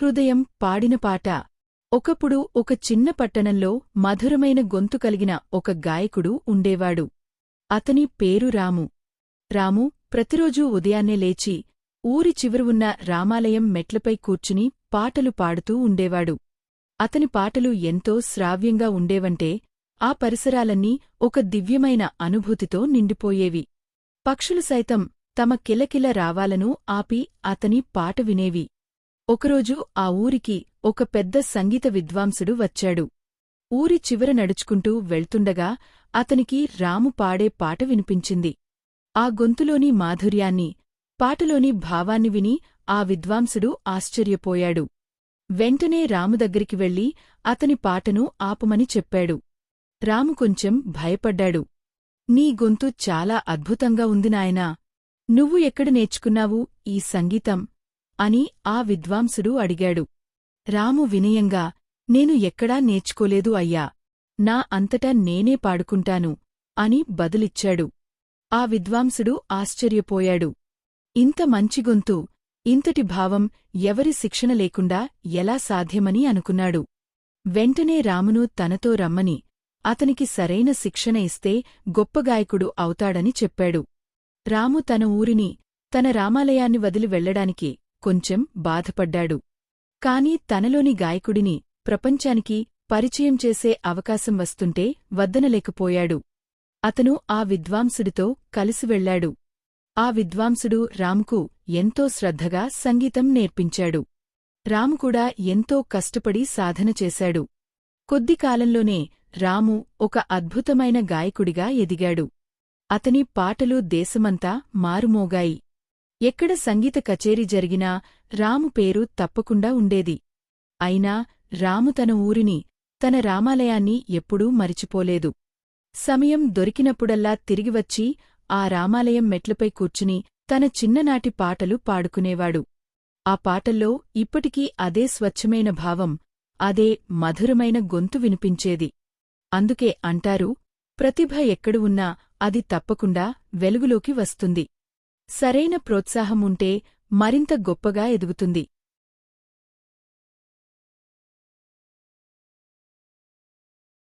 హృదయం పాడిన పాట. ఒకప్పుడు ఒక చిన్న పట్టణంలో మధురమైన గొంతు కలిగిన ఒక గాయకుడు ఉండేవాడు. అతని పేరు రాము. రాము ప్రతిరోజూ ఉదయాన్నే లేచి ఊరి చివర ఉన్న రామాలయం మెట్లపై కూర్చుని పాటలు పాడుతూ ఉండేవాడు. అతని పాటలు ఎంతో శ్రావ్యంగా ఉండేవంటే ఆ పరిసరాలన్నీ ఒక దివ్యమైన అనుభూతితో నిండిపోయేవి. పక్షులు సైతం తమ కిలకిల రావాలను ఆపి అతని పాట వినేవి. ఒకరోజు ఆ ఊరికి ఒక పెద్ద సంగీత విద్వాంసుడు వచ్చాడు. ఊరి చివర నడుచుకుంటూ వెళ్తుండగా అతనికి రాము పాడే పాట వినిపించింది. ఆ గొంతులోని మాధుర్యాన్ని, పాటలోని భావాన్ని విని ఆ విద్వాంసుడు ఆశ్చర్యపోయాడు. వెంటనే రాము దగ్గరికి వెళ్లి అతని పాటను ఆపుమని చెప్పాడు. రాము కొంచెం భయపడ్డాడు. నీ గొంతు చాలా అద్భుతంగా ఉంది నాయనా. నువ్వు ఎక్కడ నేర్చుకున్నావు ఈ సంగీతం అని ఆ విద్వాంసుడు అడిగాడు. రాము వినయంగా, నేను ఎక్కడా నేర్చుకోలేదు అయ్యా. నా అంతటా నేనే పాడుకుంటాను అని బదులిచ్చాడు. ఆ విద్వాంసుడు ఆశ్చర్యపోయాడు. ఇంత మంచి గొంతు, ఇంతటి భావం ఎవరి శిక్షణ లేకుండా ఎలా సాధ్యమని అనుకున్నాడు. వెంటనే రామును తనతో రమ్మని, అతనికి సరైన శిక్షణ ఇస్తే గొప్ప గాయకుడు అవుతాడని చెప్పాడు. రాము తన ఊరిని, తన రామాలయాన్ని వదిలి వెళ్లడానికి కొంచెం బాధపడ్డాడు. కాని తనలోని గాయకుడిని ప్రపంచానికి పరిచయం చేసే అవకాశం వస్తుంటే వద్దనలేకపోయాడు. అతను ఆ విద్వాంసుడితో కలిసి వెళ్లాడు. ఆ విద్వాంసుడు రాముకు ఎంతో శ్రద్ధగా సంగీతం నేర్పించాడు. రాము కూడా ఎంతో కష్టపడి సాధన చేశాడు. కొద్ది కాలంలోనే రాము ఒక అద్భుతమైన గాయకుడిగా ఎదిగాడు. అతని పాటలు దేశమంతా మారుమోగాయి. ఎక్కడ సంగీత కచేరీ జరిగినా రాము పేరు తప్పకుండా ఉండేది. అయినా రాము తన ఊరిని, తన రామాలయాన్ని ఎప్పుడూ మరిచిపోలేదు. సమయం దొరికినప్పుడల్లా తిరిగివచ్చి ఆ రామాలయం మెట్లపై కూర్చుని తన చిన్ననాటి పాటలు పాడుకునేవాడు. ఆ పాటల్లో ఇప్పటికీ అదే స్వచ్ఛమైన భావం, అదే మధురమైన గొంతు వినిపించేది. అందుకే అంటారు, ప్రతిభ ఎక్కడ ఉన్నా అది తప్పకుండా వెలుగులోకి వస్తుంది. సరైన ప్రోత్సాహం ఉంటే మరింత గొప్పగా ఎదుగుతుంది.